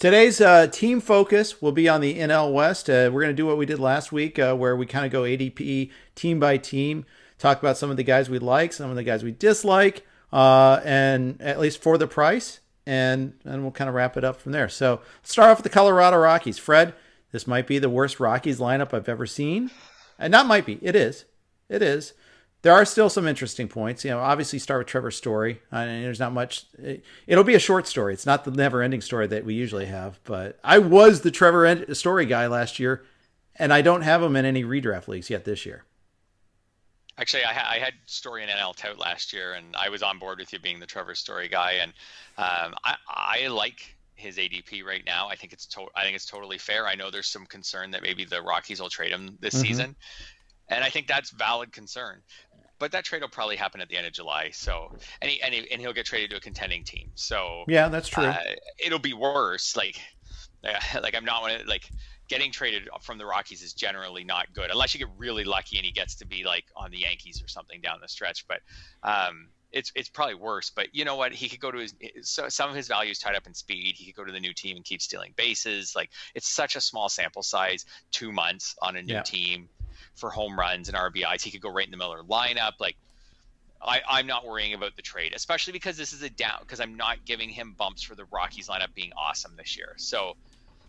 Today's team focus will be on the NL West. We're going to do what we did last week, where we kind of go ADP team by team, talk about some of the guys we like, some of the guys we dislike, and at least for the price, and we'll kind of wrap it up from there. So let's start off with the Colorado Rockies. Fred, this might be the worst Rockies lineup I've ever seen. And not might be. It is. It is. There are still some interesting points. Obviously start with Trevor Story. There's not much. It'll be a short story. It's not the never-ending story that we usually have. But I was the Trevor Story guy last year, and I don't have him in any redraft leagues yet this year. Actually, I had Story in NL tout last year, and I was on board with you being the Trevor Story guy. And I like his ADP right now. I think it's totally fair. I know there's some concern that maybe the Rockies will trade him this season, and I think that's valid concern. But that trade will probably happen at the end of July. So, and he'll get traded to a contending team. So yeah, that's true. It'll be worse. I'm not getting traded from the Rockies is generally not good unless you get really lucky and he gets to be like on the Yankees or something down the stretch. But it's probably worse. But you know what? He could go to some of his value is tied up in speed. He could go to the new team and keep stealing bases. Like, it's such a small sample size, 2 months on a new team for home runs and RBIs. He could go right in the Miller lineup. Like, I'm not worrying about the trade, especially because this is because I'm not giving him bumps for the Rockies lineup being awesome this year. So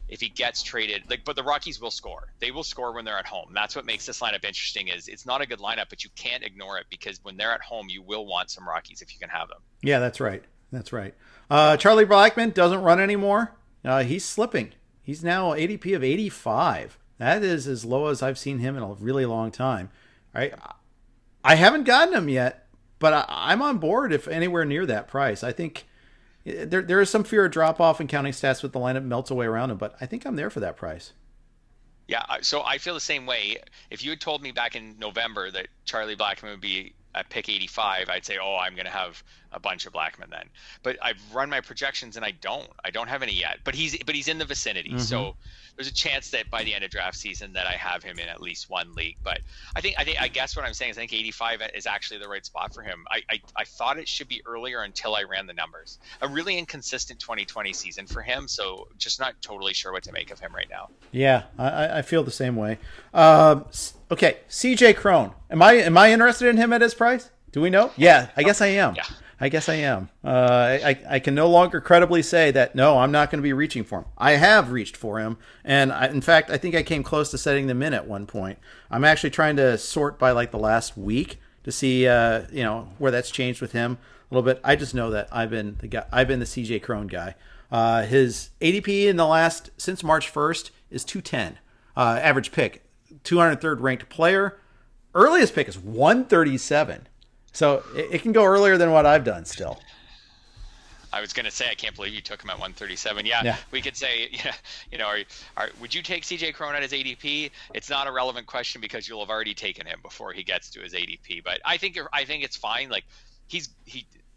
if he gets traded, but the Rockies will score. They will score when they're at home. That's what makes this lineup interesting. Is it's not a good lineup, but you can't ignore it because when they're at home, you will want some Rockies if you can have them. Yeah, that's right. That's right. Charlie Blackmon doesn't run anymore. He's slipping. He's now ADP of 85. That is as low as I've seen him in a really long time. Right? I haven't gotten him yet, but I'm on board if anywhere near that price. I think there is some fear of drop-off in counting stats with the lineup melts away around him, but I think I'm there for that price. Yeah, so I feel the same way. If you had told me back in November that Charlie Blackmon would be at pick 85, I'd say, I'm going to have a bunch of Blackmon then. But I've run my projections and I don't have any yet. But he's in the vicinity. So there's a chance that by the end of draft season that I have him in at least one league. But I guess what I'm saying is I think 85 is actually the right spot for him. I thought it should be earlier until I ran the numbers. A really inconsistent 2020 season for him, so just not totally sure what to make of him right now. Yeah, I feel the same way. Okay, CJ Crone. Am I interested in him at his price? Do we know? Yeah, I guess I am. Yeah. I guess I am. I can no longer credibly say that, no, I'm not going to be reaching for him. I have reached for him. And in fact, I think I came close to setting them in at one point. I'm actually trying to sort by the last week to see, where that's changed with him a little bit. I just know that I've been the CJ Crone guy. His ADP in since March 1st is 210. Average pick, 203rd ranked player. Earliest pick is 137. So it can go earlier than what I've done still. I was going to say, I can't believe you took him at 137. Yeah. We could say, would you take CJ Crone at his ADP? It's not a relevant question because you'll have already taken him before he gets to his ADP. But I think it's fine. Like,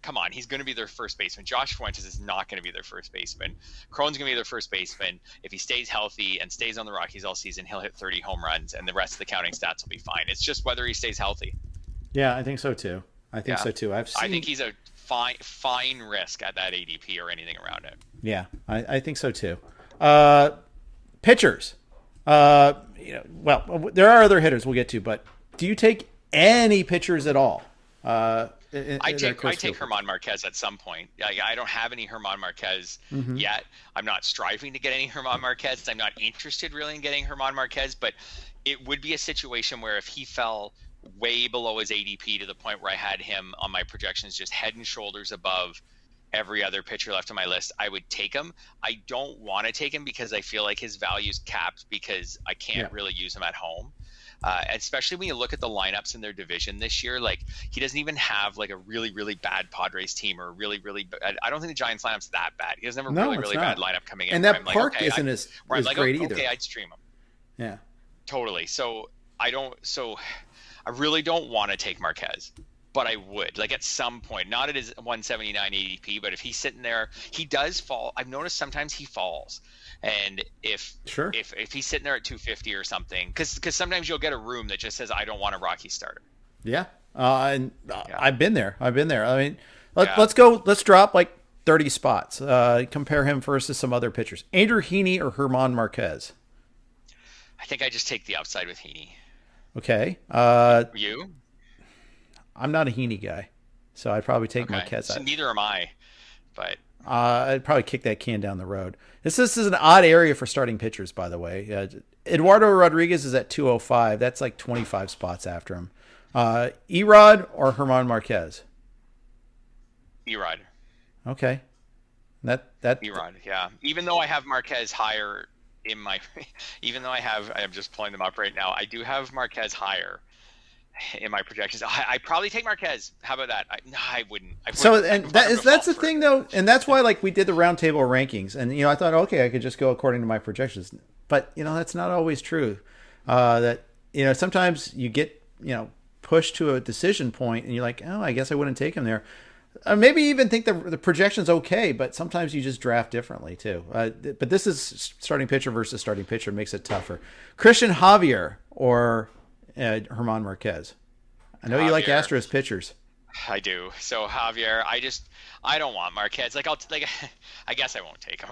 come on, he's going to be their first baseman. Josh Fuentes is not going to be their first baseman. Crone's going to be their first baseman. If he stays healthy and stays on the Rockies all season, he'll hit 30 home runs, and the rest of the counting stats will be fine. It's just whether he stays healthy. Yeah, I think so too. I think he's a fine risk at that ADP or anything around it. Yeah, I think so too. Pitchers. Well, there are other hitters we'll get to, but do you take any pitchers at all? I take German Marquez at some point. I don't have any German Marquez yet. I'm not striving to get any German Marquez. I'm not interested really in getting German Marquez, but it would be a situation where if he fell way below his ADP to the point where I had him on my projections just head and shoulders above every other pitcher left on my list, I would take him. I don't want to take him because I feel like his value's capped because I can't really use him at home. Especially when you look at the lineups in their division this year, like he doesn't even have like a really, really bad Padres team or a really, really bad. I don't think the Giants lineup's that bad. He doesn't have a really bad lineup coming in. And that Park isn't as great either. Okay, I'd stream him. Yeah. Totally. So I really don't want to take Marquez, but I would, like, at some point, not at his 179 ADP, but if he's sitting there, he does fall. I've noticed sometimes he falls. And if he's sitting there at 250 or something, because sometimes you'll get a room that just says, I don't want a Rocky starter. Yeah. I've been there. I mean, let's drop like 30 spots. Compare him versus some other pitchers. Andrew Heaney or German Marquez? I think I just take the upside with Heaney. Okay. You? I'm not a Heaney guy, so I'd probably take Marquez. So neither am I, but I'd probably kick that can down the road. This is an odd area for starting pitchers, by the way. Eduardo Rodriguez is at 205. That's like 25 spots after him. Erod or German Marquez? Erod. Okay. That Erod, yeah. Even though I have Marquez higher in my, I'm just pulling them up right now. I do have Marquez higher in my projections. I probably take Marquez. How about that? I wouldn't. That's the thing though, and that's why like we did the roundtable rankings, and I thought okay, I could just go according to my projections, but that's not always true. That sometimes you get pushed to a decision point, and you're like, oh, I guess I wouldn't take him there. Maybe even think the projection's okay, but sometimes you just draft differently too. But this is starting pitcher versus starting pitcher, makes it tougher. Christian Javier or German Marquez? I know you like Astros pitchers. I do. So Javier, I don't want Marquez. I guess I won't take him.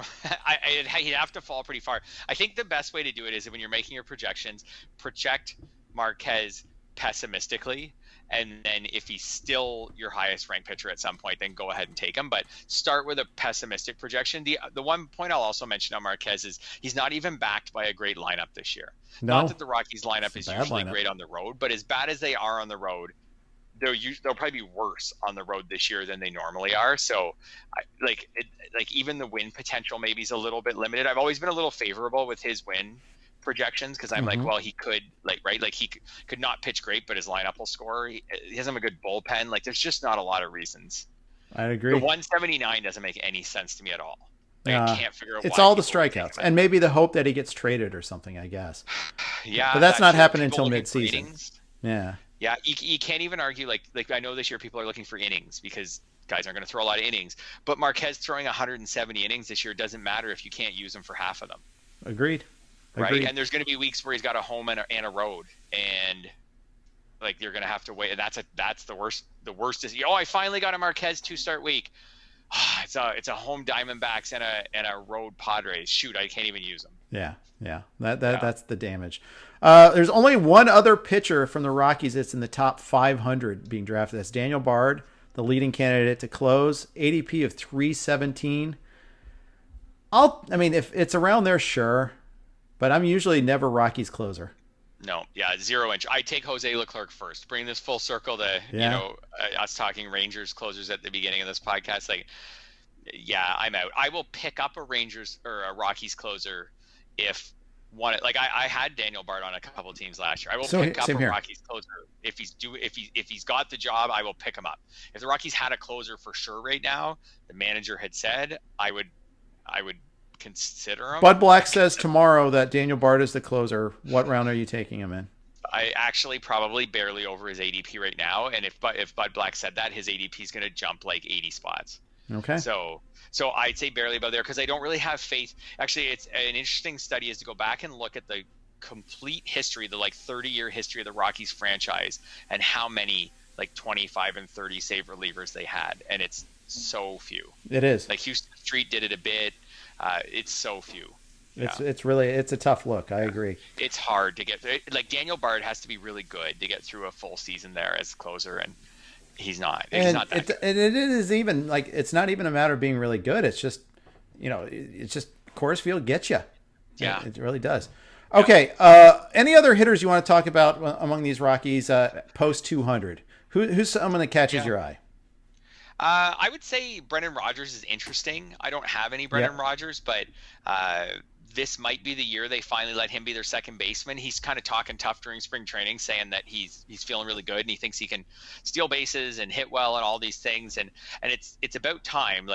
He'd have to fall pretty far. I think the best way to do it is when you're making your projections, project Marquez pessimistically, and then if he's still your highest ranked pitcher at some point, then go ahead and take him. But start with a pessimistic projection. The one point I'll also mention on Marquez is he's not even backed by a great lineup this year. No. Not that the Rockies lineup is usually great on the road, but as bad as they are on the road, they'll probably be worse on the road this year than they normally are. So, even the win potential maybe is a little bit limited. I've always been a little favorable with his win projections because I'm like, well, he could he could not pitch great, but his lineup will score. He doesn't have a good bullpen. Like, there's just not a lot of reasons. I agree. The 179 doesn't make any sense to me at all. I can't figure out. It's all the strikeouts and maybe the hope that he gets traded or something, I guess. Yeah, but that's not happening until mid-season. Yeah. Yeah, you can't even argue like I know this year people are looking for innings because guys aren't going to throw a lot of innings. But Marquez throwing 170 innings this year doesn't matter if you can't use them for half of them. Agreed. Right, and there's going to be weeks where he's got a home and a road, and you're going to have to wait. And that's the worst. The worst is I finally got a Marquez 2-start week. It's a home Diamondbacks and a road Padres. Shoot, I can't even use them. Yeah. That's the damage. There's only one other pitcher from the Rockies that's in the top 500 being drafted. That's Daniel Bard, the leading candidate to close. ADP of 317. If it's around there, sure. But I'm usually never Rockies closer. No, 0 inch. I take Jose Leclerc first. Bring this full circle to us talking Rangers closers at the beginning of this podcast. I'm out. I will pick up a Rangers or a Rockies closer if one. I had Daniel Bard on a couple of teams last year. I will pick up a Rockies closer if he's got the job. I will pick him up. If the Rockies had a closer for sure right now, the manager had said I would consider him. Bud Black says tomorrow that Daniel Bard is the closer. What round are you taking him in? I actually probably barely over his ADP right now, and if Bud Black said that, his ADP is going to jump like 80 spots. Okay. So I'd say barely above there because I don't really have faith. Actually, it's an interesting study is to go back and look at the complete history, the 30-year history of the Rockies franchise, and how many 25 and 30 save relievers they had, and it's so few. It is. Houston Street did it a bit. It's so few. It's really a tough look. I agree. It's hard to get Daniel Bard has to be really good to get through a full season there as closer, and he's not. He's not that good. And it is even it's not even a matter of being really good. It's just it's just Coors Field gets you. Yeah, it really does. Okay. Any other hitters you want to talk about among these Rockies post 200? Who's someone that catches your eye? I would say Brendan Rodgers is interesting. I don't have any Brendan Rodgers, but this might be the year they finally let him be their second baseman. He's kind of talking tough during spring training, saying that he's feeling really good and he thinks he can steal bases and hit well and all these things. And it's about time.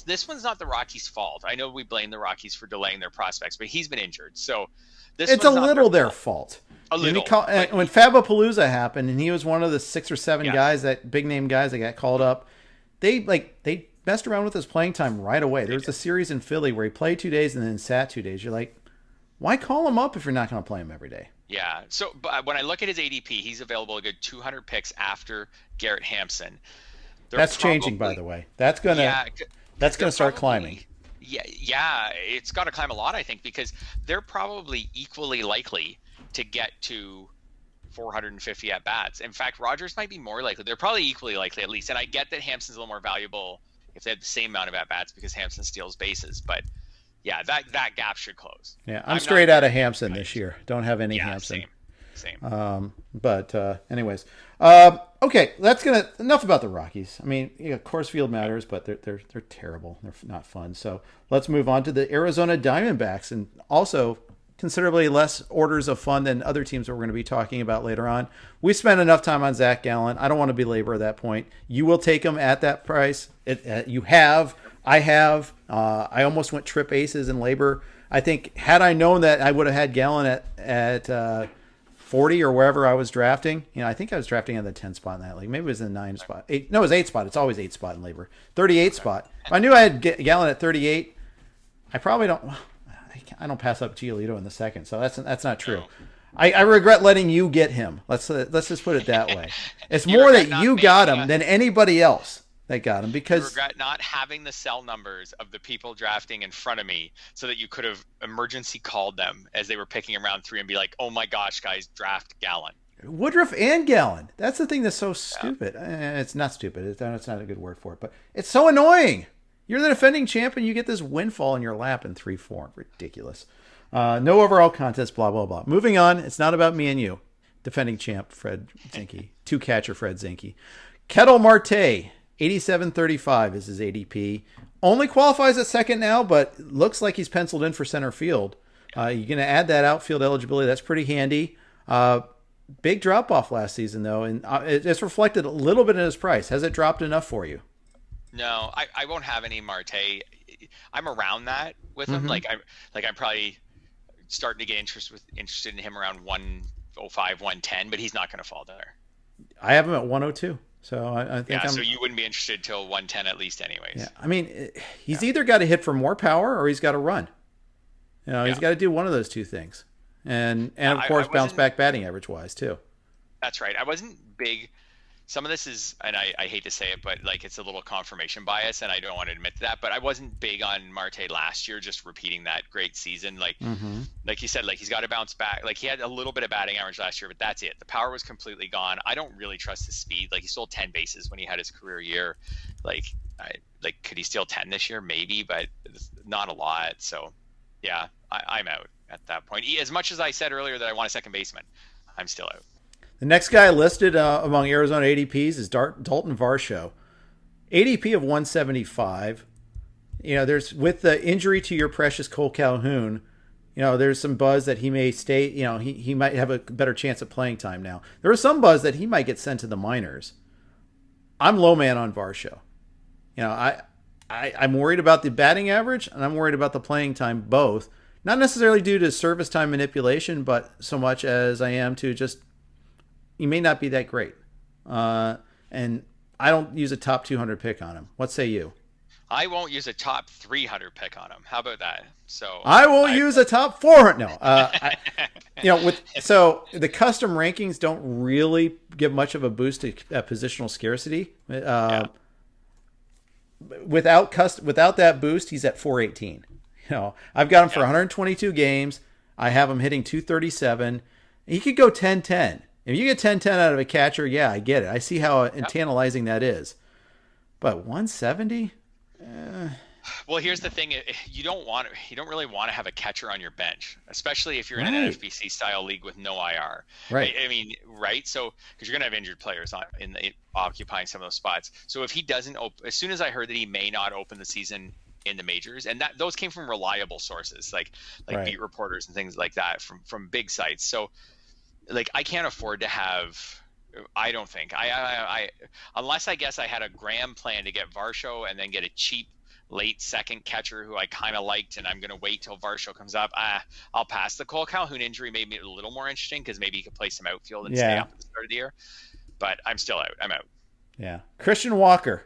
This one's not the Rockies' fault. I know we blame the Rockies for delaying their prospects, but he's been injured, so it's a little their fault. A little. When Fabapalooza happened, and he was one of the 6 or 7 guys, that big name guys that got called up. They messed around with his playing time right away. There was a series in Philly where he played 2 days and then sat 2 days. You're like, why call him up if you're not going to play him every day? Yeah. So but when I look at his ADP, he's available a good 200 picks after Garrett Hampson. That's changing, by the way. That's going to That's going to start climbing. Yeah, it's got to climb a lot, I think, because they're probably equally likely to get to 450 at bats. In fact, Rogers might be more likely. They're probably equally likely, at least. And I get that Hampson's a little more valuable if they had the same amount of at bats because Hampson steals bases. But yeah, that gap should close. Yeah, I'm straight out of Hampson this year. Don't have any Hampson. Same. But anyways, okay, enough about the Rockies. I mean, course field matters, but they're terrible. They're not fun. So let's move on to the Arizona Diamondbacks, and also considerably less orders of fun than other teams that we're going to be talking about later on. We spent enough time on Zach Gallen. I don't want to belabor that point. You will take him at that price. You have. I have. I almost went trip aces in LABR. I think had I known that, I would have had Gallen at 40 or wherever I was drafting. I think I was drafting at the 10 spot in that league. Maybe it was in the 9 spot. It was 8 spot. It's always 8 spot in LABR. 38 spot. If I knew I had Gallen at 38, I probably don't. I don't pass up Giolito in the second, so that's not true. I regret letting you get him. Let's just put it that way. It's more that you got him than anybody else that got him, because I regret not having the cell numbers of the people drafting in front of me so that you could have emergency called them as they were picking in round 3 and be like, "Oh my gosh, guys, draft Gallen." Woodruff and Gallen. That's the thing that's so stupid. It's not stupid. It's not a good word for it, but it's so annoying. You're the defending champ and you get this windfall in your lap in 3-4. Ridiculous. No overall contest, blah, blah, blah. Moving on. It's not about me and you. Defending champ, Fred Zinkie. Two-catcher, Fred Zinkie. Kettle Marte, 87.35 is his ADP. Only qualifies at second now, but looks like he's penciled in for center field. You're going to add that outfield eligibility. That's pretty handy. Big drop-off last season, though, and it's reflected a little bit in his price. Has it dropped enough for you? No, I won't have any Marte. I'm around that with him. Like I'm probably starting to get interested in him around 105, 110, but he's not going to fall there. I have him at 102. So I think so you wouldn't be interested till 110 at least anyways. Yeah. I mean, he's either got to hit for more power or he's got to run. He's got to do one of those two things. And of course, bounce back batting average wise too. That's right. I wasn't big. Some of this is, and I hate to say it, but like it's a little confirmation bias, and I don't want to admit to that. But I wasn't big on Marte last year, just repeating that great season. Like you said, like he's got to bounce back. Like he had a little bit of batting average last year, but that's it. The power was completely gone. I don't really trust his speed. Like he stole 10 bases when he had his career year. Could he steal 10 this year? Maybe, but not a lot. So yeah, I'm out at that point. As much as I said earlier that I want a second baseman, I'm still out. The next guy listed among Arizona ADPs is Dalton Varsho. ADP of 175. There's, with the injury to your precious Cole Calhoun, there's some buzz that he may stay, he might have a better chance of playing time now. There is some buzz that he might get sent to the minors. I'm low man on Varsho. I'm worried about the batting average and I'm worried about the playing time both. Not necessarily due to service time manipulation, but so much as I am to just, he may not be that great. And I don't use a top 200 pick on him. What say you? I won't use a top 300 pick on him. How about that? So I won't use a top 400. No. So the custom rankings don't really give much of a boost to positional scarcity. Without that boost, he's at 418. I've got him for 122 games. I have him hitting 237. He could go 10-10. If you get 10-10 out of a catcher, yeah, I get it. I see how tantalizing that is. But 170? Well, here's the thing: you don't really want to have a catcher on your bench, especially if you're in an NFBC style league with no IR. Right. I mean, right? So because you're gonna have injured players occupying some of those spots. So if he doesn't as soon as I heard that he may not open the season in the majors, and those came from reliable sources like beat reporters and things like that from big sites. So like I can't afford to have. I don't think I unless I guess I had a grand plan to get Varsho and then get a cheap late second catcher who I kind of liked, and I'm going to wait till Varsho comes up. I'll pass. The Cole Calhoun injury made me a little more interesting because maybe he could play some outfield and stay up at the start of the year. But I'm still out. I'm out. Yeah. Christian Walker.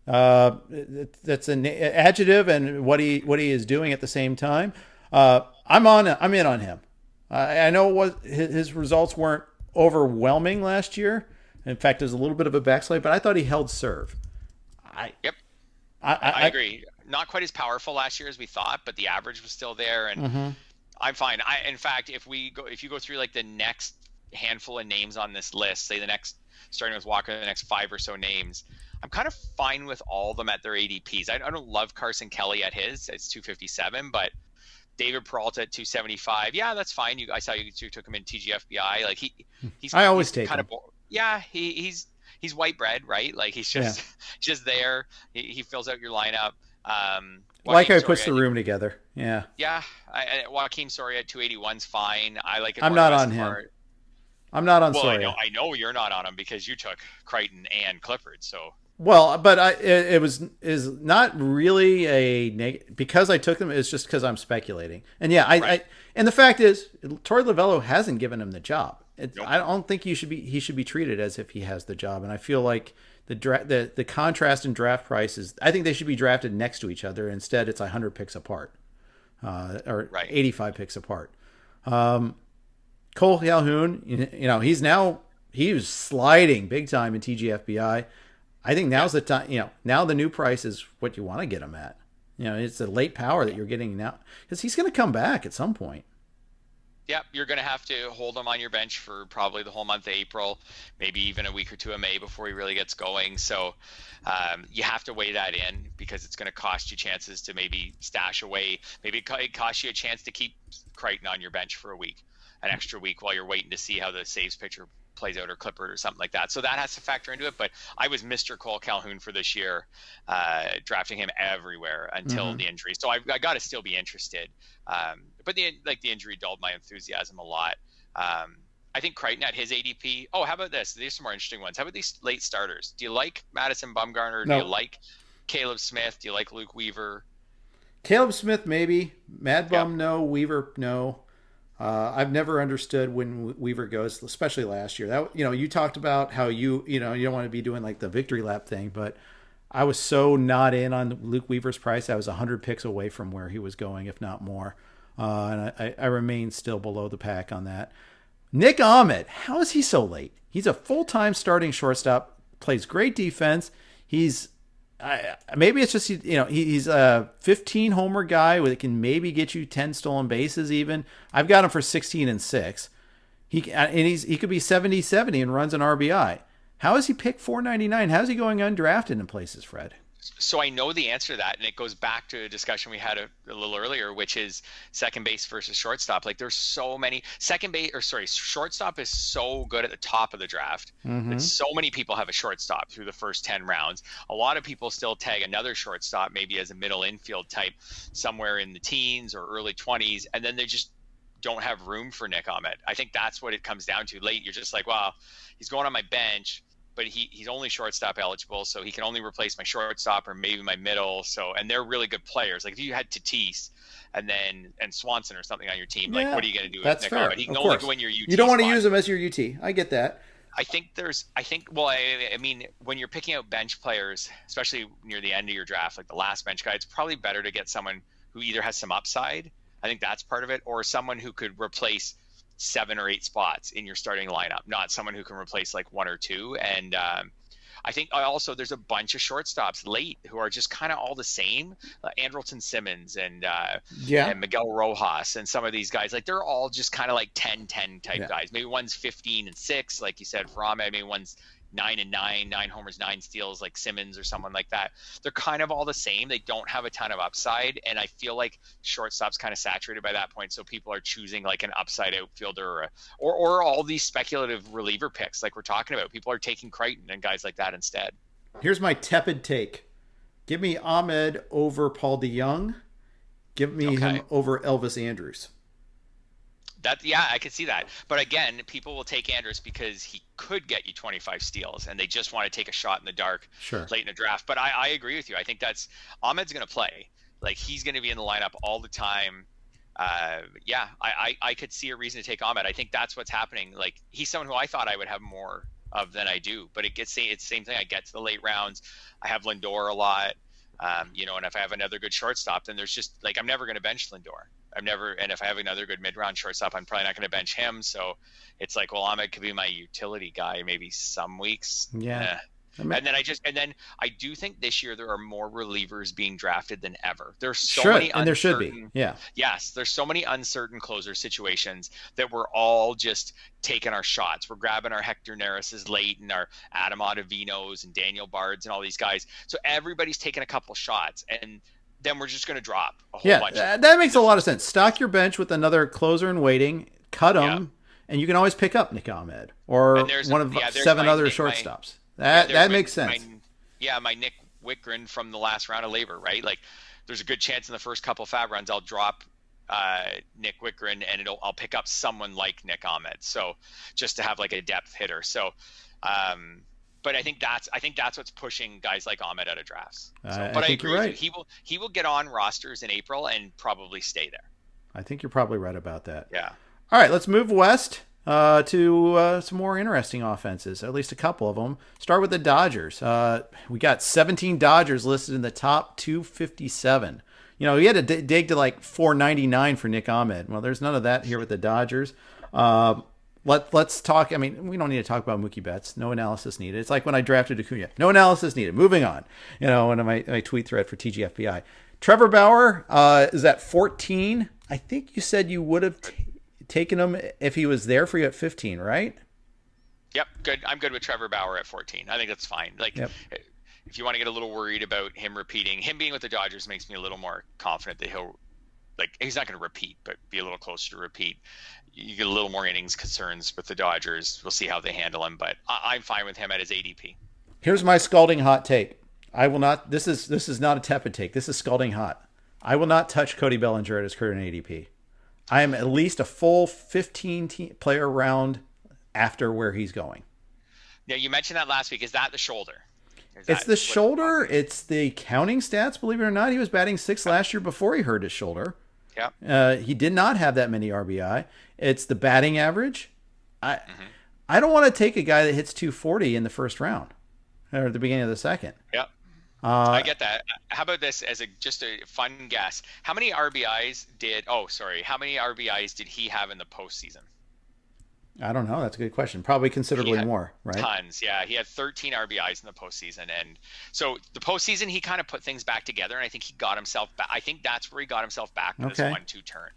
That's an adjective and what he is doing at the same time. I'm in on him. I know his results weren't overwhelming last year. In fact, it was a little bit of a backslide, but I thought he held serve. I agree. Not quite as powerful last year as we thought, but the average was still there, and Mm-hmm. I'm fine. In fact, if you go through like the next handful of names on this list, say the next, starting with Walker, the next 5 or so names, I'm kind of fine with all of them at their ADPs. I don't love Carson Kelly at his, it's 257, but David Peralta at 275, yeah, that's fine. I saw you took him in TGFBI. Like he's I always he's take kind him. of, yeah, he's white bread, right? Like he's just just there. He fills out your lineup. Like Joaquin I puts the Soria, room together. Yeah. yeah, Joaquin Soria at 281's fine. I like it. I'm not on him. I'm not on Soria. I know you're not on him because you took Crichton and Clifford. So Well, but it is not really because I took them. It's just because I'm speculating. And yeah, and the fact is, Torey Lovello hasn't given him the job. Nope. I don't think he should be treated as if he has the job. And I feel like the contrast in draft prices, I think they should be drafted next to each other. Instead, it's 100 picks apart, or 85 picks apart. Cole Calhoun, he was sliding big time in TGFBI. I think now's the time. Now the new price is what you want to get him at. It's the late power that you're getting now because he's going to come back at some point. Yeah, you're going to have to hold him on your bench for probably the whole month of April, maybe even a week or two of May before he really gets going. So you have to weigh that in because it's going to cost you chances to maybe stash away. Maybe it costs you a chance to keep Crichton on your bench for an extra week while you're waiting to see how the saves pitcher plays out, or Clippard or something like that. So that has to factor into it. But I was Mr. Cole Calhoun for this year, drafting him everywhere until the injury. So I got to still be interested. But the injury dulled my enthusiasm a lot. I think Crichton at his ADP. Oh, how about this? These are some more interesting ones. How about these late starters? Do you like Madison Bumgarner? No. Do you like Caleb Smith? Do you like Luke Weaver? Caleb Smith, maybe. Mad Bum, no. Weaver, no. I've never understood when Weaver goes, especially last year. That you talked about how you don't want to be doing like the victory lap thing, but I was so not in on Luke Weaver's price. I was 100 picks away from where he was going, if not more, and I remain still below the pack on that. Nick Ahmed, how is he so late? He's a full-time starting shortstop, plays great defense. Maybe it's just he's a 15 homer guy that can maybe get you 10 stolen bases even. I've got him for 16 and 6. He could be 70-70 and runs an RBI. How is he picked 499? How's he going undrafted in places, Fred? So I know the answer to that, and it goes back to a discussion we had a little earlier, which is second base versus shortstop. Like there's so many shortstop is so good at the top of the draft. But so many people have a shortstop through the first 10 rounds. A lot of people still tag another shortstop maybe as a middle infield type somewhere in the teens or early 20s, and then they just don't have room for Nick Ahmed. I think that's what it comes down to. Late, you're just like, wow, he's going on my bench, but he's only shortstop eligible, so he can only replace my shortstop or maybe my middle. So, and they're really good players. Like if you had Tatis and Swanson or something on your team, like what are you going to do with Nick Ahmed? He can only go in your UT. You don't want to spot. use him as your UT. I get that. I mean, when you're picking out bench players, especially near the end of your draft, like the last bench guy, it's probably better to get someone who either has some upside, I think that's part of it, or someone who could replace 7 or 8 spots in your starting lineup, not someone who can replace like 1 or 2. And I think also there's a bunch of shortstops late who are just kind of all the same. Andrelton Simmons and Miguel Rojas and some of these guys, like they're all just kind of like 10-10 type guys. Maybe one's 15 and 6, like you said, for Ahmed. Maybe one's 9 and 9, 9 homers, 9 steals, like Simmons or someone like that. They're kind of all the same. They don't have a ton of upside, and I feel like shortstop's kind of saturated by that point. So people are choosing like an upside outfielder or all these speculative reliever picks, like we're talking about. People are taking Crichton and guys like that instead. Here's my tepid take: give me Ahmed over Paul DeYoung. Give me him over Elvis Andrus. I could see that. But again, people will take Andrus because he could get you 25 steals, and they just want to take a shot in the dark late in the draft. But I agree with you. I think Ahmed's going to play. Like, he's going to be in the lineup all the time. I could see a reason to take Ahmed. I think that's what's happening. Like, he's someone who I thought I would have more of than I do. But it's the same thing. I get to the late rounds. I have Lindor a lot. And if I have another good shortstop, then there's just like, I'm never going to bench Lindor. And if I have another good mid-round shortstop, I'm probably not going to bench him. So it's like, well, Ahmed could be my utility guy maybe some weeks. Yeah. And then I do think this year there are more relievers being drafted than ever. There's so should, many and there should be. Yeah. Yes, there's so many uncertain closer situations that we're all just taking our shots. We're grabbing our Hector Neris's late and our Adam Ottavinos and Daniel Bards and all these guys. So everybody's taking a couple shots, and then we're just going to drop a whole bunch. That makes a lot of sense. Stock your bench with another closer in waiting, cut them, and you can always pick up Nick Ahmed or one of 7 other shortstops. That makes sense. My Nick Wickren from the last round of LABR, right? Like, there's a good chance in the first couple Fab runs I'll drop Nick Wickren and I'll pick up someone like Nick Ahmed. So just to have like a depth hitter. So, but I think that's what's pushing guys like Ahmed out of drafts. But I agree. Right. He will get on rosters in April and probably stay there. I think you're probably right about that. Yeah. All right, let's move west to some more interesting offenses, at least a couple of them. Start with the Dodgers. We got 17 Dodgers listed in the top 257. You know, he had to dig to like 499 for Nick Ahmed. Well, there's none of that here with the Dodgers. Let's talk. I mean, we don't need to talk about Mookie Betts. No analysis needed. It's like when I drafted Acuna. No analysis needed. Moving on. You know, in my tweet thread for TGFBI. Trevor Bauer is at 14. I think you said you would have taken him if he was there for you at 15, right? Yep, good. I'm good with Trevor Bauer at 14. I think that's fine. Like, if you want to get a little worried about him repeating, him being with the Dodgers makes me a little more confident that he's not going to repeat, but be a little closer to repeat. You get a little more innings concerns with the Dodgers. We'll see how they handle him, but I'm fine with him at his ADP. Here's my scalding hot take. I will not. This is not a tepid take. This is scalding hot. I will not touch Cody Bellinger at his current ADP. I am at least a full 15 player round after where he's going. Yeah, you mentioned that last week. Is that the shoulder? It's the shoulder. It's the counting stats, believe it or not. He was batting 6th last year before he hurt his shoulder. Yeah. He did not have that many RBI. It's the batting average. I don't want to take a guy that hits 240 in the first round or at the beginning of the second. Yeah. I get that. How about this as just a fun guess? How many RBIs did he have in the postseason? I don't know. That's a good question. Probably considerably more, right? Tons. Yeah. He had 13 RBIs in the postseason. And so the postseason, he kind of put things back together. And I think he got himself back. I think that's where he got himself back with his 1-2 turn.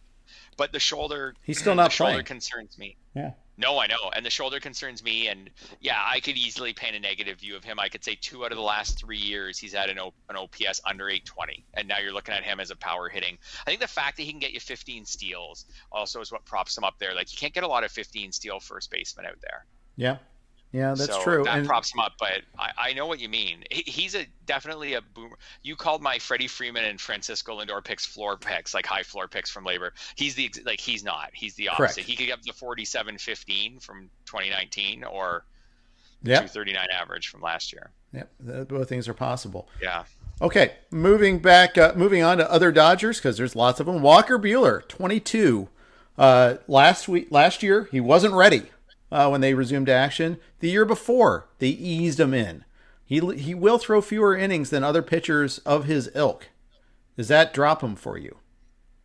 But the shoulder, he's still not playing. Shoulder concerns me. Yeah. No, I know. And the shoulder concerns me. And yeah, I could easily paint a negative view of him. I could say 2 out of the last 3 years, he's had an OPS under 820. And now you're looking at him as a power hitting. I think the fact that he can get you 15 steals also is what props him up there. Like, you can't get a lot of 15 steal first basemen out there. Yeah. Yeah, that's true. That props him up, but I know what you mean. He's definitely a boomer. You called my Freddie Freeman and Francisco Lindor picks floor picks, like high floor picks from LABR. He's not. He's the opposite. Correct. He could get the 47-15 from 2019 or 239 average from last year. Yep, both things are possible. Yeah. Okay, moving on to other Dodgers because there's lots of them. Walker Buehler, 22. Last year he wasn't ready. When they resumed action. The year before, they eased him in. He will throw fewer innings than other pitchers of his ilk. Does that drop him for you?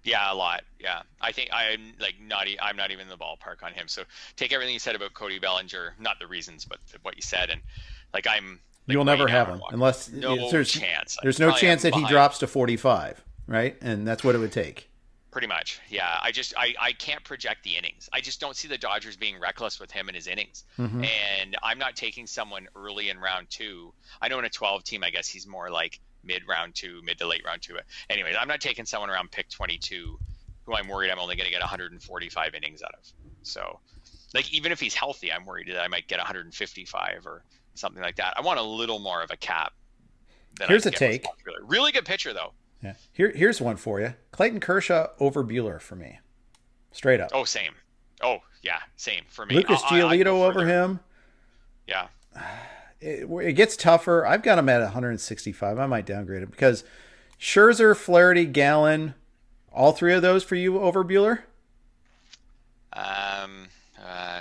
Yeah, a lot. Yeah, I think I'm not even in the ballpark on him. So take everything you said about Cody Bellinger, not the reasons, but what you said, and you'll never have him unless there's chance. There's no chance that he drops to 45, right? And that's what it would take. Pretty much. Yeah. I can't project the innings. I just don't see the Dodgers being reckless with him and his innings. Mm-hmm. And I'm not taking someone early in round 2. I know in a 12 team, I guess he's more like mid to late round 2. Anyways, I'm not taking someone around pick 22 who I'm worried I'm only going to get 145 innings out of. So like, even if he's healthy, I'm worried that I might get 155 or something like that. I want a little more of a cap. Here's a take. Really good pitcher though. Yeah. Here's one for you. Clayton Kershaw over Buehler for me. Straight up. Oh, same. Oh, yeah, same for me. Lucas Giolito over him. Yeah. It gets tougher. I've got him at 165. I might downgrade it because Scherzer, Flaherty, Gallen, all 3 of those for you over Buehler?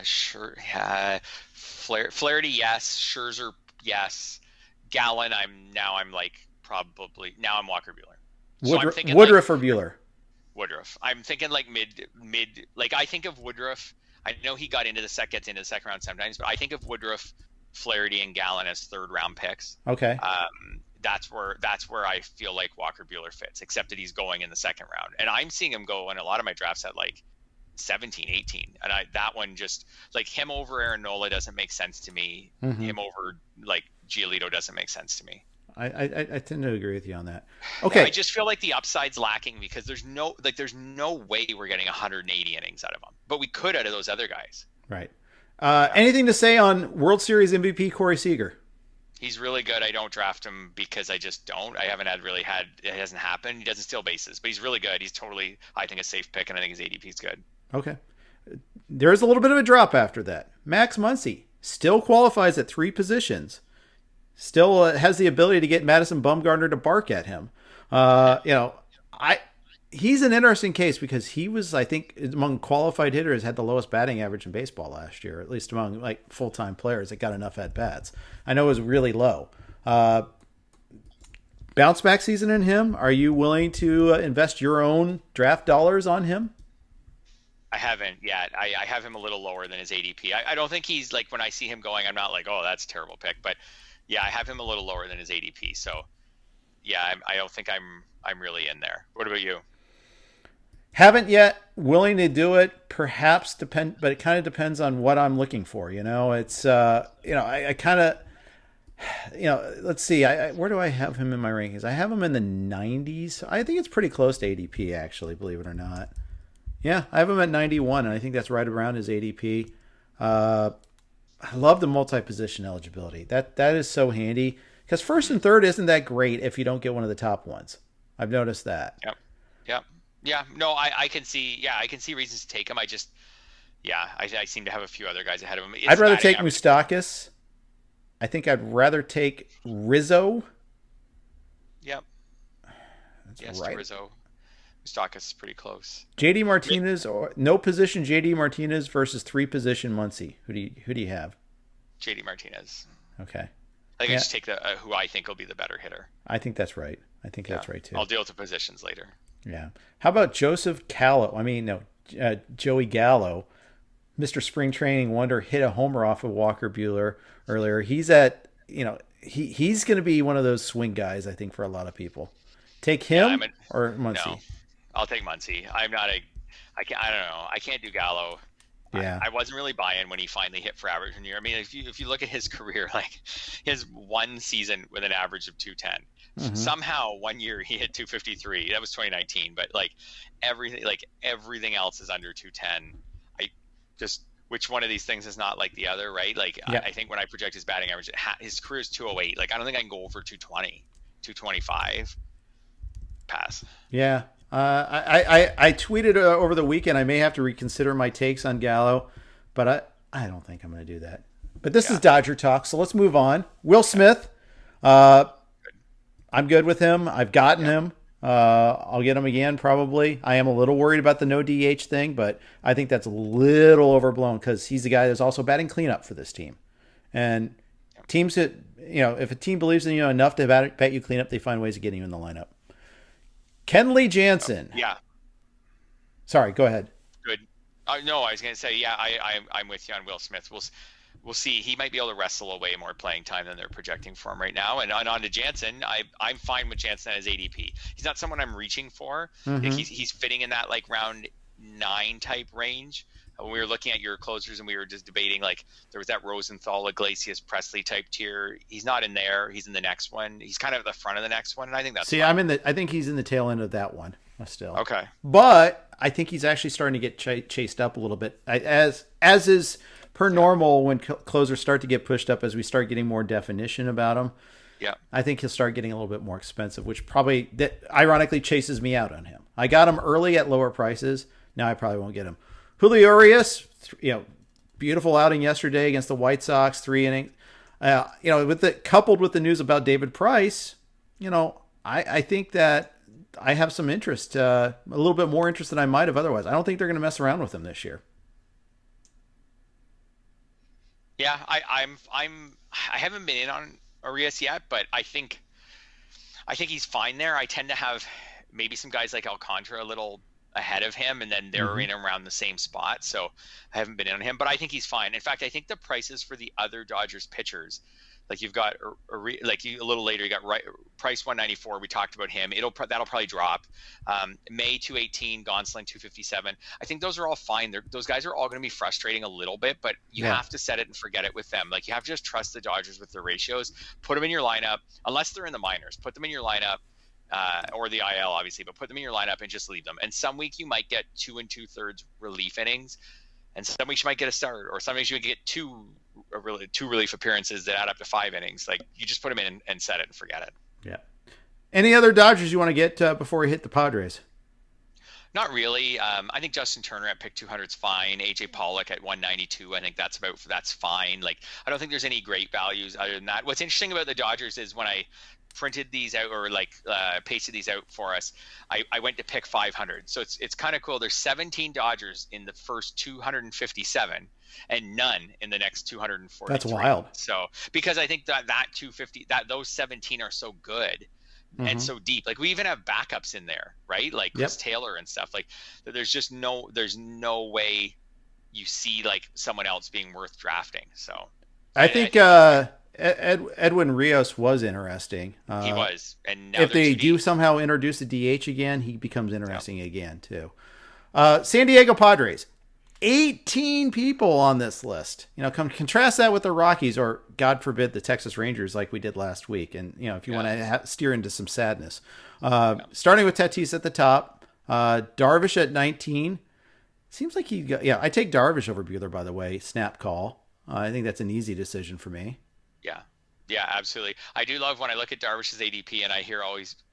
Sure. Flaherty, yes. Scherzer, yes. Gallen, I'm Walker Buehler. So I'm thinking Woodruff or Buehler? Woodruff. I'm thinking like mid. Like, I think of Woodruff. I know he gets into the second round sometimes, but I think of Woodruff Flaherty and Gallen as 3rd-round picks. Okay. That's where I feel like Walker Buehler fits, except that he's going in the 2nd round. And I'm seeing him go in a lot of my drafts at like 17, 18. And that one just like him over Aaron Nola doesn't make sense to me. Him over like Giolito doesn't make sense to me. I tend to agree with you on that. Okay. I just feel like the upside's lacking because there's no way we're getting 180 innings out of him, but we could out of those other guys. Right. Anything to say on World Series MVP Corey Seager? He's really good. I don't draft him because I just don't. I haven't it hasn't happened. He doesn't steal bases, but he's really good. He's totally, I think, a safe pick, and I think his ADP is good. Okay. There's a little bit of a drop after that. Max Muncie still qualifies at 3 positions. Still has the ability to get Madison Bumgarner to bark at him. He's an interesting case because he was, I think, among qualified hitters, had the lowest batting average in baseball last year, at least among like full-time players that got enough at bats. I know it was really low. Bounce back season in him. Are you willing to invest your own draft dollars on him? I haven't yet. I have him a little lower than his ADP. I don't think he's like, when I see him going, I'm not like, oh, that's a terrible pick. But yeah, I have him a little lower than his ADP. So yeah, I don't think I'm really in there. What about you? Haven't yet. Willing to do it, perhaps, but it kind of depends on what I'm looking for. It's I kind of, let's see. Where do I have him in my rankings? I have him in the 90s. I think it's pretty close to ADP, actually, believe it or not. Yeah, I have him at 91, and I think that's right around his ADP. I love the multi-position eligibility. That is so handy because 1st and 3rd isn't that great if you don't get one of the top ones. I've noticed that. Yep. Yeah, no, I can see. Yeah, I can see reasons to take him. I seem to have a few other guys ahead of him. I'd rather take Moustakas. I think I'd rather take Rizzo. Yep. That's right. Rizzo. Moustakas is pretty close. JD Martinez, or no position JD Martinez versus 3 position Muncie. Who do you have? JD Martinez. Okay. I think I just take who I think will be the better hitter. I think that's right. That's right too. I'll deal with the positions later. Yeah. How about Joseph Gallo? Joey Gallo, Mr. Spring Training wonder, hit a homer off of Walker Buehler earlier. He's at, he's going to be one of those swing guys, I think, for a lot of people. Take him or Muncie? No, I'll take Muncie. I don't know. I can't do Gallo. Yeah. I wasn't really buying when he finally hit for average in the year. I mean, if you look at his career, like his one season with an average of 210. Somehow one year he hit 253. That was 2019, but like everything else is under 210. Which one of these things is not like the other, right? Like I think when I project his batting average, his career is 208. Like I don't think I can go over 220, 225. Pass. Yeah. I tweeted over the weekend. I may have to reconsider my takes on Gallo, but I don't think I'm going to do that. But this is Dodger talk, so let's move on. Will Smith. I'm good with him. I've gotten him. I'll get him again probably. I am a little worried about the no DH thing, but I think that's a little overblown because he's the guy that's also batting cleanup for this team. And teams that, if a team believes in you enough to bat you cleanup, they find ways of getting you in the lineup. Kenley Jansen. Yeah. Sorry, go ahead. Good. No, I was going to say, I'm with you on Will Smith. We'll see. He might be able to wrestle away more playing time than they're projecting for him right now. And on to Jansen, I'm fine with Jansen as ADP. He's not someone I'm reaching for. Like he's fitting in that like round 9 type range. When we were looking at your closers and we were just debating, like there was that Rosenthal, Iglesias, Presley type tier. He's not in there. He's in the next one. He's kind of at the front of the next one, and I think that's fine. I think he's in the tail end of that one still. Okay, but I think he's actually starting to get chased up a little bit, as is per normal when closers start to get pushed up as we start getting more definition about them. Yeah, I think he'll start getting a little bit more expensive, which probably ironically chases me out on him. I got him early at lower prices. Now I probably won't get him. Julio Urias, beautiful outing yesterday against the White Sox, 3 innings. Coupled with the news about David Price, I think that I have some interest, a little bit more interest than I might have otherwise. I don't think they're going to mess around with him this year. Yeah, I haven't been in on Urias yet, but I think he's fine there. I tend to have maybe some guys like Alcantara a little ahead of him, and then they're in around the same spot. So I haven't been in on him, but I think he's fine. In fact, I think the prices for the other Dodgers pitchers, like you've got a little later, you got Price 194. We talked about him. That'll probably drop. May 218, Gonsolin 257. I think those are all fine. Those guys are all going to be frustrating a little bit, but you have to set it and forget it with them. Like you have to just trust the Dodgers with their ratios. Put them in your lineup, unless they're in the minors. Put them in your lineup. Or the IL, obviously, but put them in your lineup and just leave them. And some week you might get 2 2/3 relief innings, and some weeks you might get a start, or some weeks you might get two relief appearances that add up to 5 innings. Like you just put them in and set it and forget it. Yeah. Any other Dodgers you want to get before we hit the Padres? Not really. I think Justin Turner at pick 200 is fine. AJ Pollock at 192. I think that's fine. Like I don't think there's any great values other than that. What's interesting about the Dodgers is when I printed these out or pasted these out for us, I went to pick 500. So it's kind of cool. There's 17 Dodgers in the first 257 and none in the next 243. That's wild. So because I think that 250, those 17 are so good and so deep. Like we even have backups in there, right? Like Chris Taylor and stuff. Like there's no way you see like someone else being worth drafting. So I think Edwin Rios was interesting. He was, and now if they do somehow introduce a DH again, he becomes interesting again too. San Diego Padres, 18 people on this list. Contrast that with the Rockies, or God forbid, the Texas Rangers, like we did last week. And if you want to steer into some sadness, starting with Tatis at the top, Darvish at 19. Seems like I take Darvish over Buehler, by the way. Snap call. I think that's an easy decision for me. Yeah, absolutely. I do love when I look at Darvish's ADP and I hear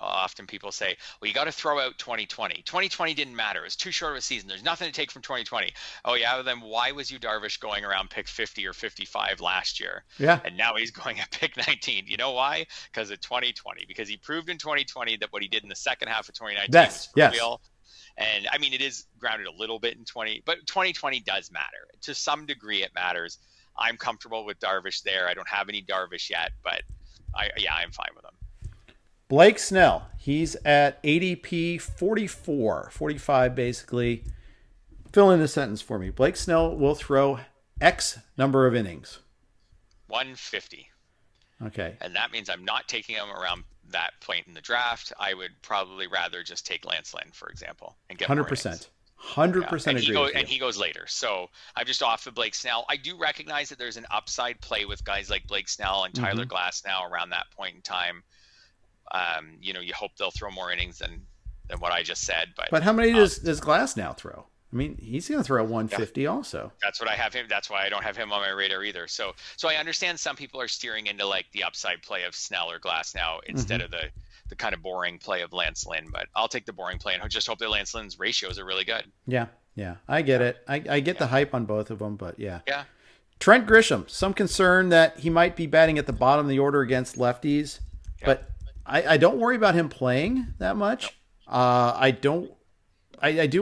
often people say, well, you got to throw out 2020. 2020 didn't matter. It was too short of a season. There's nothing to take from 2020. Oh, yeah, well, then why was you Darvish going around pick 50 or 55 last year? Yeah. And now he's going at pick 19. You know why? Because of 2020. Because he proved in 2020 that what he did in the second half of 2019 was real. And, I mean, it is grounded a little bit in 20, but 2020 does matter. To some degree, it matters. I'm comfortable with Darvish there. I don't have any Darvish yet, but I'm fine with him. Blake Snell, he's at ADP 45 basically. Fill in the sentence for me. Blake Snell will throw X number of innings. 150. Okay. And that means I'm not taking him around that point in the draft. I would probably rather just take Lance Lynn, for example, and get 100%. 100% agree. And he goes later. So I'm just off of Blake Snell. I do recognize that there's an upside play with guys like Blake Snell and Tyler Glass now around that point in time. You hope they'll throw more innings than what I just said. But how many does Glass now throw? I mean, he's going to throw 150 also. That's what I have him. That's why I don't have him on my radar either. So I understand some people are steering into like the upside play of Snell or Glass now instead of the kind of boring play of Lance Lynn, but I'll take the boring play and just hope that Lance Lynn's ratios are really good. Yeah. I get it. I get the hype on both of them, but yeah. Trent Grisham, some concern that he might be batting at the bottom of the order against lefties, but I don't worry about him playing that much. I do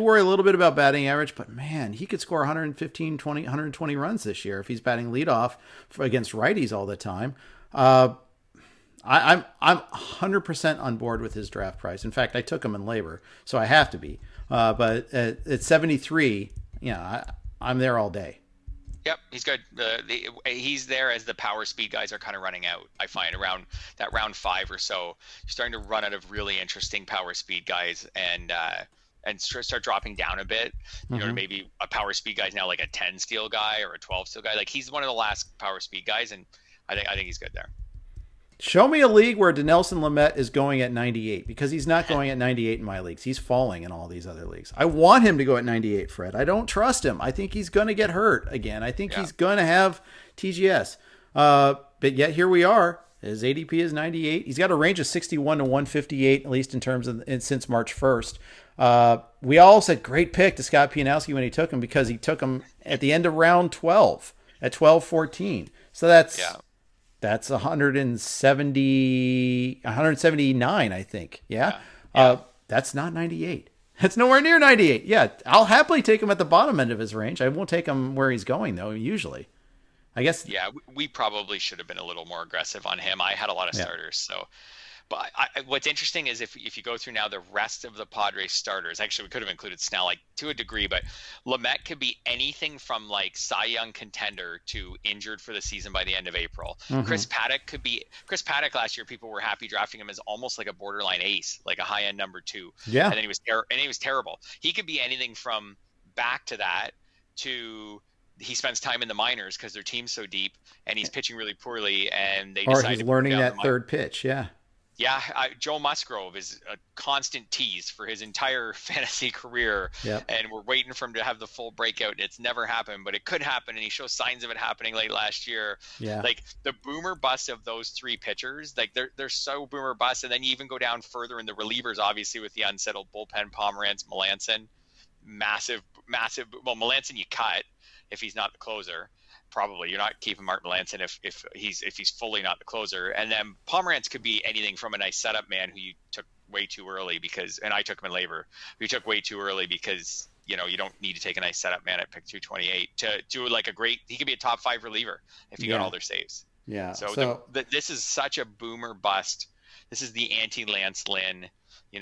worry a little bit about batting average, but man, he could score 120 runs this year if he's batting leadoff against righties all the time. I'm 100% on board with his draft price. In fact, I took him in labor, so I have to be. But at 73, I'm there all day. Yep, he's good. He's there as the power speed guys are kind of running out. I find around that round 5 or so, you're starting to run out of really interesting power speed guys and start dropping down a bit. Maybe a power speed guy's now like a 10 steal guy or a 12 steal guy. Like he's one of the last power speed guys, and I think he's good there. Show me a league where Dinelson Lamet is going at 98, because he's not going at 98 in my leagues. He's falling in all these other leagues. I want him to go at 98, Fred. I don't trust him. I think he's going to get hurt again. I think he's going to have TGS. But yet here we are. His ADP is 98. He's got a range of 61 to 158, at least in terms of since March 1st. We all said great pick to Scott Pianowski when he took him, because he took him at the end of round 12 at 12-14. So that's 179, I think. Yeah. That's not 98. That's nowhere near 98. Yeah. I'll happily take him at the bottom end of his range. I won't take him where he's going, though, usually. I guess. Yeah, we probably should have been a little more aggressive on him. I had a lot of starters, so. But what's interesting is if you go through now the rest of the Padres starters, actually we could have included Snell like to a degree, but Lamet could be anything from like Cy Young contender to injured for the season by the end of April. Chris Paddock last year, people were happy drafting him as almost like a borderline ace, like a high end number 2. Yeah. And then he was terrible. He could be anything from back to that to he spends time in the minors because their team's so deep and he's pitching really poorly and they decide he's learning that third pitch. Yeah. Yeah, Joe Musgrove is a constant tease for his entire fantasy career, and we're waiting for him to have the full breakout. It's never happened, but it could happen, and he shows signs of it happening late last year. Yeah, like the boomer bust of those 3 pitchers, like they're so boomer bust, and then you even go down further in the relievers, obviously with the unsettled bullpen, Pomerantz, Melanson, massive. Well, Melanson you cut if he's not the closer. Probably you're not keeping Mark Melanson if he's fully not the closer, and then Pomerantz could be anything from a nice setup man who you took way too early and I took him in labor. We took way too early because you don't need to take a nice setup man at pick 228 to like he could be a top 5 reliever if you got all their saves. Yeah. So this is such a boomer bust. This is the anti-Lance Lynn,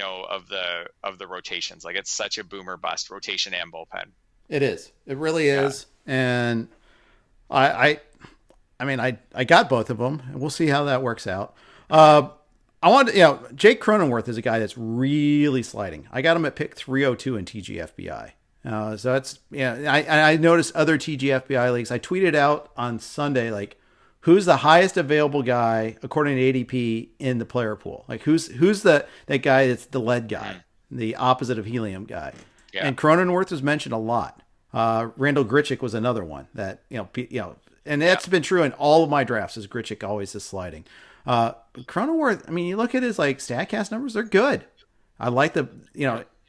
of the rotations. Like it's such a boomer bust rotation and bullpen. It is. It really is, and. I mean, I got both of them, and we'll see how that works out. I want Jake Cronenworth is a guy that's really sliding. I got him at pick 302 in TGFBI. So that's, I noticed other TGFBI leagues. I tweeted out on Sunday, like, who's the highest available guy according to ADP in the player pool? Like, who's that guy that's the lead guy, the opposite of helium guy? Yeah. And Cronenworth was mentioned a lot. Randall Grichik was another one that, and that's been true in all of my drafts is Grichik always is sliding. Cronenworth, I mean, you look at his like StatCast numbers, they're good. I like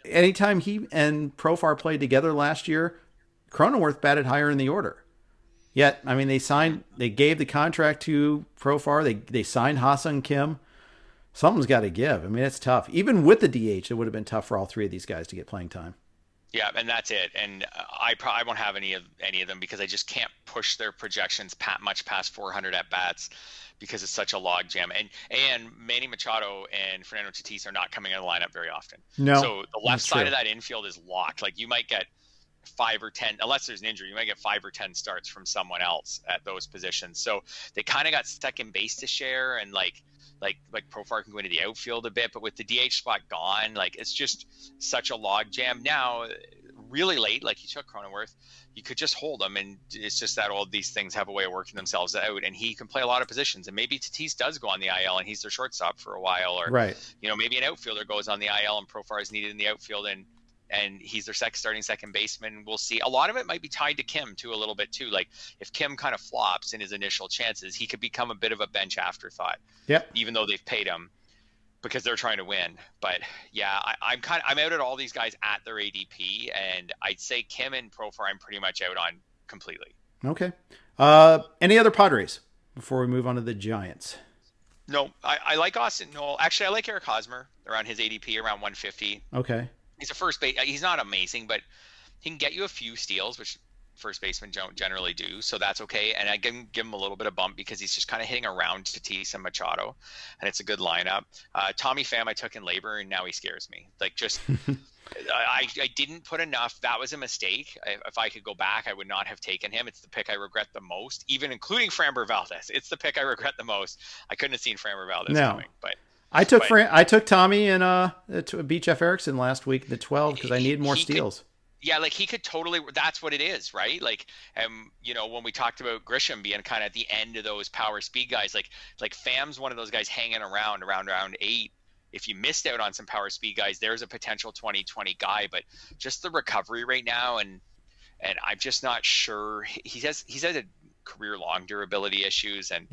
anytime he and Profar played together last year, Cronenworth batted higher in the order. Yet, I mean, they gave the contract to Profar. They signed Ha-Seong Kim. Something's got to give. I mean, it's tough. Even with the DH, it would have been tough for all 3 of these guys to get playing time. Yeah, and that's it. And I won't have any of them because I just can't push their projections much past 400 at bats because it's such a log jam. And Manny Machado and Fernando Tatis are not coming in the lineup very often. No, so the left side of that infield is locked. Like you might get 5 or 10, unless there's an injury, you might get 5 or 10 starts from someone else at those positions. So they kind of got second base to share, and like Profar can go into the outfield a bit, but with the DH spot gone, like it's just such a log jam now. Really late, like you took Cronenworth, you could just hold him, and it's just that all these things have a way of working themselves out, and he can play a lot of positions. And maybe Tatis does go on the IL, and he's their shortstop for a while, or maybe an outfielder goes on the IL, and Profar is needed in the outfield, and he's their starting second baseman. We'll see. A lot of it might be tied to Kim too, a little bit too. Like if Kim kind of flops in his initial chances, he could become a bit of a bench afterthought. Yep. Even though they've paid him because they're trying to win. But yeah, I'm out at all these guys at their ADP, and I'd say Kim and Profar I'm pretty much out on completely. Okay. Any other Padres before we move on to the Giants? No, I like Austin. No, actually I like Eric Hosmer around his ADP around 150. Okay. He's a first base. He's not amazing, but he can get you a few steals, which first basemen don't generally do. So that's okay. And I can give him a little bit of bump because he's just kind of hitting around Tatis and Machado, and it's a good lineup. Tommy Pham I took in labor, and now he scares me. Like just, I didn't put enough. That was a mistake. If I could go back, I would not have taken him. It's the pick I regret the most, even including Framber Valdez. It's the pick I regret the most. I couldn't have seen Framber Valdez coming, but. I took Tommy and beat Jeff Erickson last week, the 12, because I needed more steals. Like he could totally. That's what it is, right? Like, when we talked about Grisham being kind of at the end of those power speed guys, like Pham's one of those guys hanging around round 8. If you missed out on some power speed guys, there's a potential 2020 guy, but just the recovery right now, and I'm just not sure. He's had a career-long durability issues, and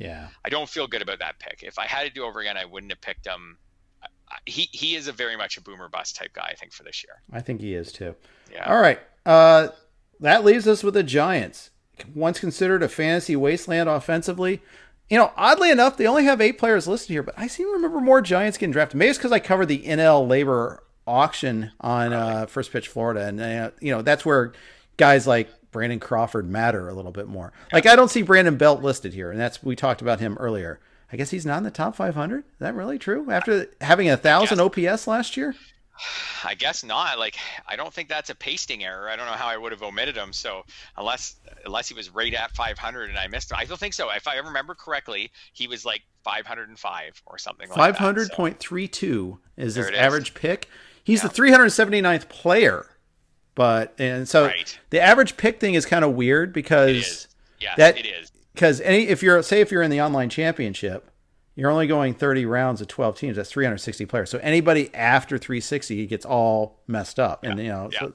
I don't feel good about that pick. If I had to do over again, I wouldn't have picked him. He is a very much a boomer bust type guy, I think, for this year. I think he is too. Yeah. All right. That leaves us with the Giants. Once considered a fantasy wasteland offensively, oddly enough, they only have 8 players listed here, but I seem to remember more Giants getting drafted. Maybe it's because I covered the LABR auction on First Pitch Florida, and that's where guys like Brandon Crawford matter a little bit more. Like I don't see Brandon Belt listed here, and we talked about him earlier. I guess he's not in the top 500. Is that really true? After having 1,000 OPS last year? I guess not. Like, I don't think that's a pasting error. I don't know how I would have omitted him. So unless he was right at 500 and I missed him, I don't think so. If I remember correctly, he was like 505 or something like that. 500.32 is his average pick. He's the 379th player. The average pick thing is kind of weird because it is. Because if you're in the online championship, you're only going 30 rounds of 12 teams. That's 360 players. So anybody after 360 gets all messed up, and so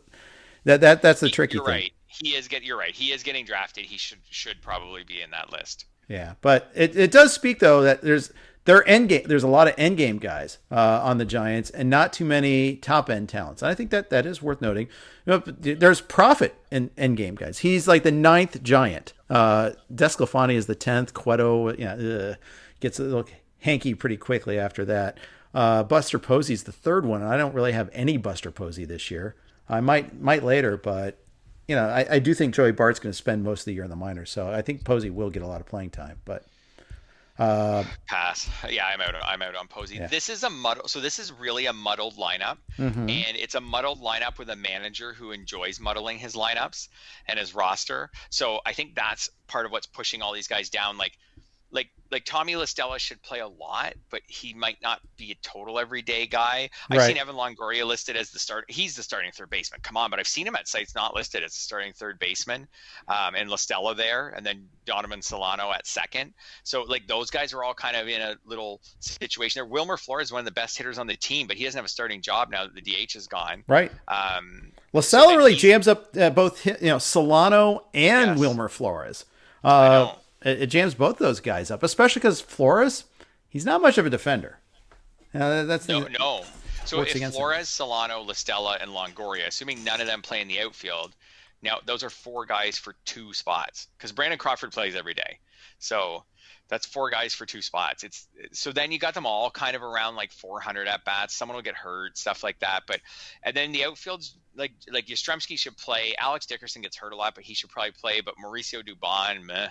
that's the tricky thing. Right. You're right. He is getting drafted. He should probably be in that list. Yeah, but it does speak though that there's a lot of end game guys on the Giants, and not too many top end talents. And I think that is worth noting. There's profit in end game guys. He's like the 9th Giant. Desclafani is the 10th. Cueto gets a little hanky pretty quickly after that. Buster Posey's the 3rd one. I don't really have any Buster Posey this year. I might later, but I do think Joey Bart's going to spend most of the year in the minors, so I think Posey will get a lot of playing time. But pass. Yeah, I'm out on Posey. Yeah. This is really a muddled lineup, and it's a muddled lineup with a manager who enjoys muddling his lineups and his roster. So I think that's part of what's pushing all these guys down. Like Tommy LaStella should play a lot, but he might not be a total everyday guy. I've seen Evan Longoria listed as the start. He's the starting third baseman. Come on, but I've seen him at sites not listed as the starting third baseman, and LaStella there, and then Donovan Solano at second. So like those guys are all kind of in a little situation there. Wilmer Flores is one of the best hitters on the team, but he doesn't have a starting job now that the DH is gone. Right. LaStella really jams up both Solano and Wilmer Flores. I know. It jams both those guys up, especially because Flores, he's not much of a defender. No. So if Flores, Solano, LaStella, and Longoria, assuming none of them play in the outfield, now those are 4 guys for 2 spots because Brandon Crawford plays every day. So that's 4 guys for 2 spots. So then you got them all kind of around like 400 at bats. Someone will get hurt, stuff like that. And then the outfield's like Yastrzemski should play. Alex Dickerson gets hurt a lot, but he should probably play. But Mauricio Dubon,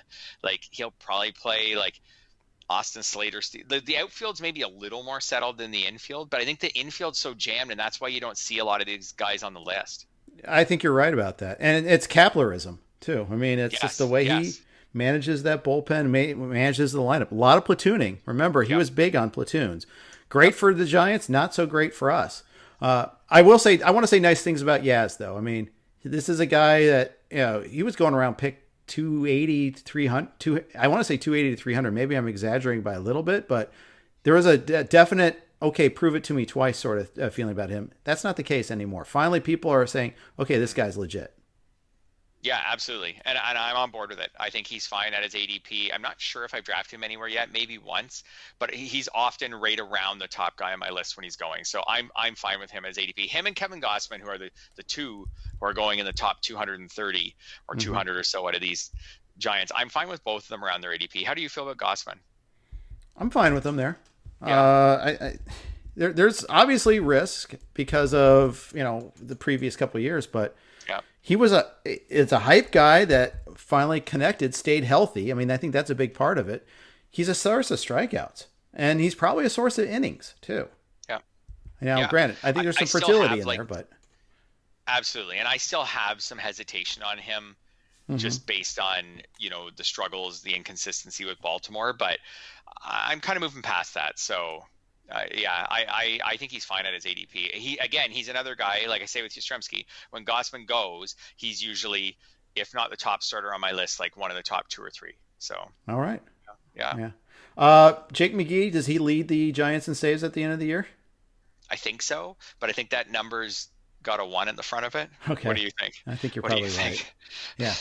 he'll probably play. Like Austin Slater. The outfield's maybe a little more settled than the infield, but I think the infield's so jammed, and that's why you don't see a lot of these guys on the list. I think you're right about that, and it's Kaplerism too. I mean, it's just the way he manages that bullpen, manages the lineup. A lot of platooning. Remember, he was big on platoons. Great for the Giants, not so great for us. I want to say nice things about Yaz, though. I mean, this is a guy that, he was going around pick 280 to 300. I want to say 280 to 300. Maybe I'm exaggerating by a little bit, but there was a definite, okay, prove it to me twice sort of feeling about him. That's not the case anymore. Finally, people are saying, okay, this guy's legit. Yeah, absolutely. And I'm on board with it. I think he's fine at his ADP. I'm not sure if I've drafted him anywhere yet, maybe once, but he's often right around the top guy on my list when he's going. So I'm fine with him as ADP. Him and Kevin Gossman, who are the 2 who are going in the top 230 or 200 or so out of these Giants. I'm fine with both of them around their ADP. How do you feel about Gossman? I'm fine with them there. Yeah. There's obviously risk because of, the previous couple of years, but he was it's a hype guy that finally connected, stayed healthy. I mean, I think that's a big part of it. He's a source of strikeouts, and he's probably a source of innings too. Yeah. Granted, I think there's some fertility in there, but absolutely. And I still have some hesitation on him just based on, the struggles, the inconsistency with Baltimore, but I'm kind of moving past that. So I think he's fine at his ADP. He's another guy, like I say with Yastrzemski, when Gossman goes, he's usually, if not the top starter on my list, like one of the top 2 or 3. So, all right. Yeah. Jake Mcgee, does he lead the Giants in saves at the end of the year? I think so, but I think that number's got a 1 in the front of it. Okay. What do you think? I think you're probably right. Yeah.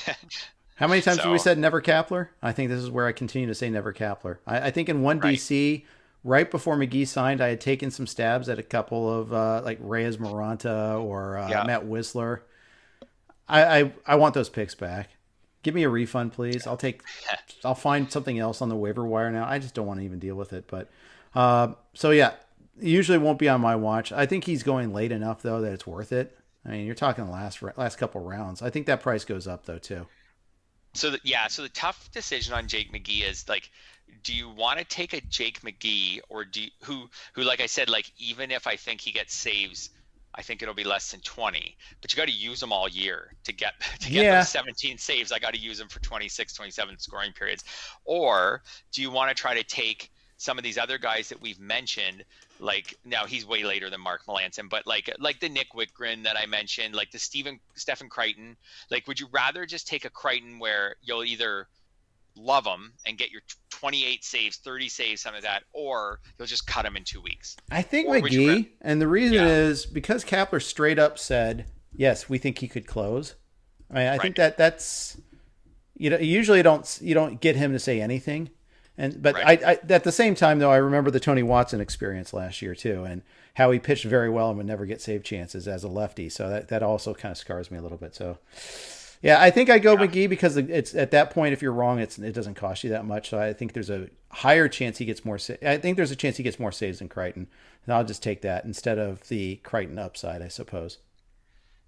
How many times have we said never Kapler? I think this is where I continue to say never Kapler. I think in one DC, right before Mcgee signed, I had taken some stabs at a couple of like Reyes Moranta or Matt Whistler. I want those picks back. Give me a refund, please. I'll find something else on the waiver wire now. I just don't want to even deal with it. But usually won't be on my watch. I think he's going late enough though that it's worth it. I mean, you're talking the last couple rounds. I think that price goes up though too. So the tough decision on Jake Mcgee is like, do you want to take a Jake Mcgee, or who like I said, like even if I think he gets saves, I think it'll be less than 20, but you got to use them all year to get those Yeah. 17 saves. I got to use them for 26, 27 scoring periods. Or do you want to try to take some of these other guys that we've mentioned, like now he's way later than Mark Melancon, but like the Nick Whitgren that I mentioned, like the Stephen Crichton. Like, would you rather just take a Crichton where you'll either love him and get your 28 saves, 30 saves, something like that, or you'll just cut him in 2 weeks? I think Or would you McGee, and the reason yeah, is because Kapler straight up said, yes, we think he could close. I mean, I think right, that's, you don't get him to say anything. But right. I at the same time though, I remember the Tony Watson experience last year too, and how he pitched very well and would never get save chances as a lefty. So that also kind of scars me a little bit. So yeah, I think I go Yeah. McGee because it's at that point, if you're wrong, it doesn't cost you that much. So I think there's a higher chance he gets more. I think there's a chance he gets more saves than Crichton, and I'll just take that instead of the Crichton upside, I suppose.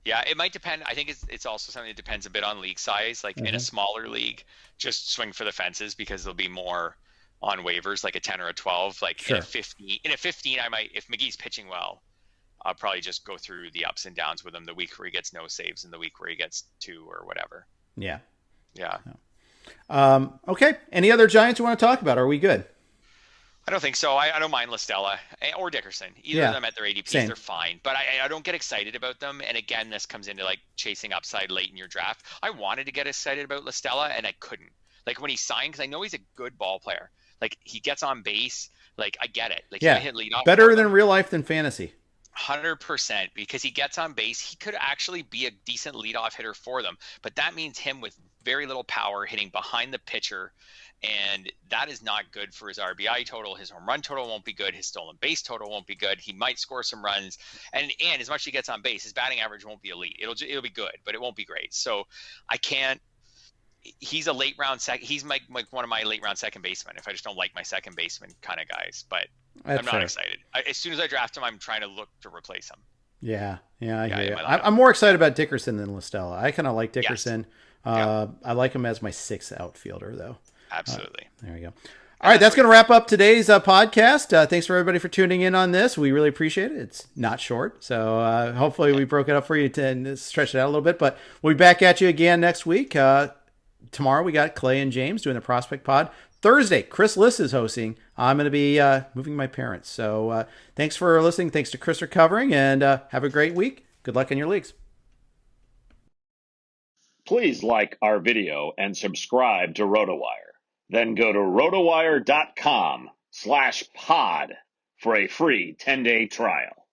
Yeah, it might depend. I think it's also something that depends a bit on league size. Like in a Hmm. smaller league, just swing for the fences because there'll be more on waivers, like a 10 or a 12. Like Sure. in a 15, I might, if McGee's pitching well, I'll probably just go through the ups and downs with him, the week where he gets no saves and the week where he gets two or whatever. Yeah. Yeah. Okay. Any other Giants you want to talk about? Are we good? I don't think so. I don't mind Listella or Dickerson. Either of Yeah. them at their ADPs, Same. they're fine. But I don't get excited about them. And again, this comes into like chasing upside late in your draft. I wanted to get excited about Listella and I couldn't. Like when he signed, because I know he's a good ball player. Like he gets on base. Like I get it. Like he Yeah. might hit leadoff Better for than them. real life than fantasy. 100% because he gets on base. He could actually be a decent leadoff hitter for them, but that means him with very little power hitting behind the pitcher, and that is not good for his RBI total. His home run total won't be good. His stolen base total won't be good. He might score some runs, and as much as he gets on base, his batting average won't be elite. It'll be good, but it won't be great. So I can't. He's a late round second. He's like one of my late round second basemen. If I just don't like my second baseman kind of guys, but I'm That's not fair. excited. As soon as I draft him, I'm trying to look to replace him. Yeah, yeah, I Yeah, hear in you. my lineup. I'm more excited about Dickerson than Listella. I kind of like Yes. Dickerson. Yeah, I like him as my sixth outfielder, though. absolutely. There we go. All And right, that's that's what going to wrap up today's podcast. Thanks for everybody for tuning in on this. We really appreciate it. It's not short, so hopefully we broke it up for you to stretch it out a little bit. But we'll be back at you again next week. Tomorrow we got Clay and James doing the Prospect Pod. Thursday, Chris Liss is hosting. I'm going to be moving my parents. So thanks for listening. Thanks to Chris for covering, and have a great week. Good luck in your leagues. Please like our video and subscribe to RotoWire. Then go to rotowire.com/pod for a free 10-day trial.